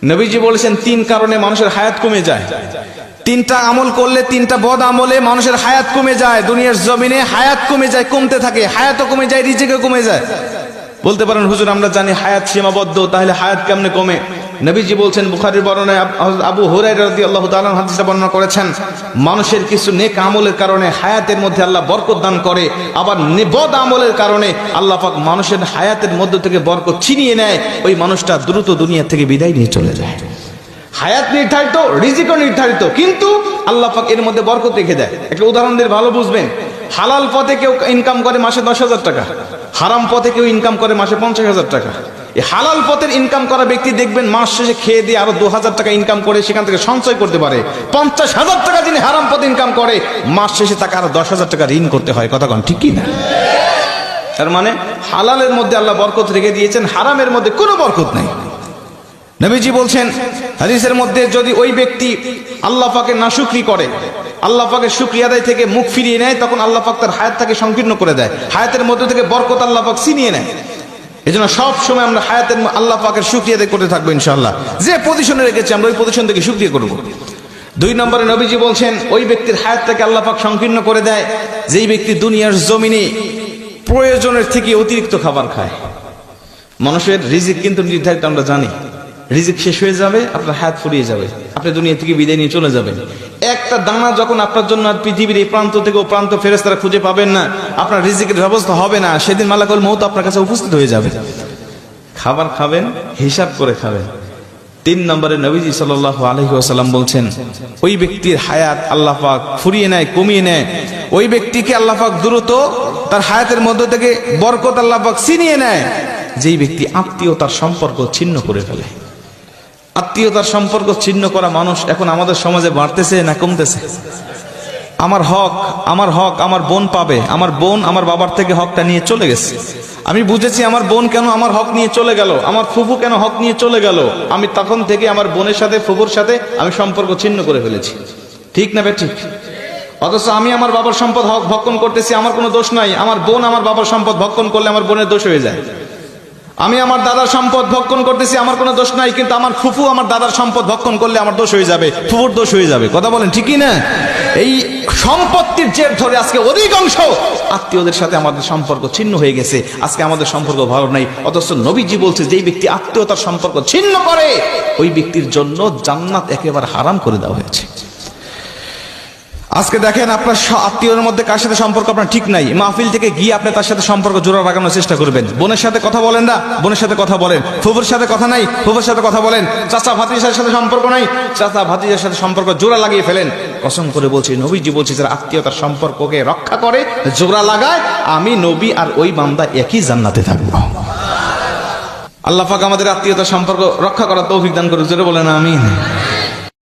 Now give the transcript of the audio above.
নবীজি বলেছেন তিন কারণে মানুষের হায়াত কমে যায়। তিনটা আমল করলে, তিনটা বদ আমলে মানুষের হায়াত কমে যায়। দুনিয়ার জমিনে হায়াত কমে যায়, কমতে থাকে, হায়াতও কমে যায়, রিজিকও কমে যায়। বলতে পারেন হুজুর আমরা জানি হায়াত সীমাবদ্ধ, তাহলে হায়াত কেমনে কমে? নবীজি বলছেন, বুখারীর বর্ণনায় আবু হুরায়রা রাদিয়াল্লাহু তাআলা হাদিসটা বর্ণনা করেছেন, মানুষের কিছু নেক আমলের কারণে হায়াতের মধ্যে আল্লাহ বরকত দান করে, আবার বদ আমলের কারণে আল্লাহ পাক মানুষের হায়াতের মধ্য থেকে বরকত ছিনিয়ে নেয়, ওই মানুষটা দ্রুত দুনিয়া থেকে বিদায় নিয়ে চলে যায়। হায়াত নির্ধারিত, রিজিকও নির্ধারিত, কিন্তু আল্লাহ পাক এর মধ্যে বরকত রেখে দেয়। একটা উদাহরণ দিয়ে ভালো বুঝবেন। হালাল পথে কেউ ইনকাম করে মাসে 10,000 টাকা, হারাম পথে কেউ ইনকাম করে মাসে 50,000 টাকা। এই হালাল পথের ইনকাম করা ব্যক্তি দেখবেন মাস শেষে খেয়ে দিয়ে আরো 2,000 টাকা ইনকাম করে সেখান থেকে সঞ্চয় করতে পারে। 50,000 টাকা যিনি হারাম পথে ইনকাম করে, মাস শেষে তাকে আরো 10,000 টাকা ঋণ করতে হয়। কথা কন ঠিক কি না? তার মানে হালালের মধ্যে আল্লাহ বরকত রেখে দিয়েছেন, হারামের মধ্যে কোনো বরকত নাই। নবীজি বলছেন হাদিসের মধ্যে, যদি ওই ব্যক্তি আল্লাহ পাকের নাশুকরি করে, আল্লাহ পাকের শুকরিয়া আদায় থেকে মুখ ফিরিয়ে নেয়, তখন আল্লাহ পাক তার হায়াতটাকে সংকীর্ণ করে দেয়, হায়াতের মধ্যে থেকে বরকত আল্লাহ পাক ছিনিয়ে নেয়। এজন্য সব সময় আমরা হায়াতের আল্লাহ পাকের শুকরিয়া আদায় করতে থাকবো ইনশাআল্লাহ। যে পজিশনে রেখেছি আমরা ওই পজিশন থেকে শুকরিয়া করব। 2 নম্বরে নবীজি বলছেন, ওই ব্যক্তির হায়াতটাকে আল্লাহ পাক সংকীর্ণ করে দেয় যেই ব্যক্তি দুনিয়ার জমিনে প্রয়োজনের থেকে অতিরিক্ত খাবার খায়। মানুষের রিজিক কিন্তু নির্ধারিত, আমরা জানি। রিজিক শেষ হয়ে যাবে, আপনার হায়াত ফুরিয়ে যাবে, আপনি দুনিয়া থেকে বিদায় নিয়ে চলে যাবেন। একটা দানা যখন আপনার জন্য আর পৃথিবীর এই প্রান্ত থেকে ও প্রান্ত ফেরেশতারা খুঁজে পাবেন না, আপনার রিজিকের ব্যবস্থা হবে না, সেদিন মালাকুল মউত আপনার কাছে উপস্থিত হয়ে যাবে। খাবার খাবেন, হিসাব করে খাবেন। 3 নম্বরে নবীজি সাল্লাল্লাহু আলাইহি ওয়াসাল্লাম বলছেন, ওই ব্যক্তির হায়াত আল্লাহ পাক ফুরিয়ে নেয়, কমিয়ে নেয়। ওই ব্যক্তিকে আল্লাহ পাক দ্রুত তার হায়াতের মধ্য থেকে বরকত আল্লাহ পাক ছিনিয়ে নেয় যেই ব্যক্তি আত্মীয়তার সম্পর্ক ছিন্ন করে ফেলে। আত্মীয়তার সম্পর্ক ছিন্ন করা মানুষ এখন আমাদের সমাজে বাড়তেছে না কমতেছে? আমার হক আমার বোন পাবে, আমার বোন আমার বাবার থেকে হকটা নিয়ে চলে গেছে। আমি বুঝেছি আমার বোন কেন আমার হক নিয়ে চলে গেল, আমার ফুফু কেন হক নিয়ে চলে গেল। আমি তখন থেকে আমার বোনের সাথে, ফুফুর সাথে আমি সম্পর্ক ছিন্ন করে ফেলেছি। ঠিক না বে ঠিক? অথচ আমি আমার বাবার সম্পদ হক ভক্ষণ করতেছি, আমার কোনো দোষ নাই। আমার বোন আমার বাবার সম্পদ ভক্ষণ করলে আমার বোনের দোষ হয়ে যায়। আমি আমার দাদার সম্পদ ভক্ষণ করতেছি, আমার কোনো দোষ নাই, কিন্তু আমার ফুফু আমার দাদার সম্পদ ভক্ষণ করলে আমার দোষ হয়ে যাবে, ফুফুর দোষ হয়ে যাবে। কথা বলেন ঠিক কি না? এই সম্পত্তির জের ধরে আজকে অধিকাংশ আত্মীয়দের সাথে আমাদের সম্পর্ক ছিন্ন হয়ে গেছে। আজকে আমাদের সম্পর্ক ভালো নাই। অথচ নবীজি বলছে, যেই ব্যক্তি আত্মীয়তার সম্পর্ক ছিন্ন করে, ওই ব্যক্তির জন্য জান্নাত একেবারে হারাম করে দেওয়া হয়েছে। আজকে দেখেন, আপনার আত্মীয়র মধ্যে কার সাথে সম্পর্ক আপনার ঠিক নাই, মাহফিল থেকে গিয়ে আপনি তার সাথে সম্পর্ক জোড়া লাগানোর চেষ্টা করবেন। বোনের সাথে কথা বলেন না, বোনের সাথে কথা বলেন। ফুফুর সাথে কথা নাই, ফুফুর সাথে কথা বলেন। চাচা ভাতিজার সাথে সম্পর্ক নাই, চাচা ভাতিজার সাথে সম্পর্ক জোড়া লাগিয়ে ফেলেন। কসম করে বলছি, নবীজি বলছে, যারা আত্মীয়তার সম্পর্ককে রক্ষা করে, জোড়া লাগায়, আমি নবী আর ওই বান্দা একই জান্নাতে থাকবো। আল্লাহ পাক আমাদের আত্মীয়তার সম্পর্ক রক্ষা করার তৌফিক দান করুক। জোরে বলেন আমিন।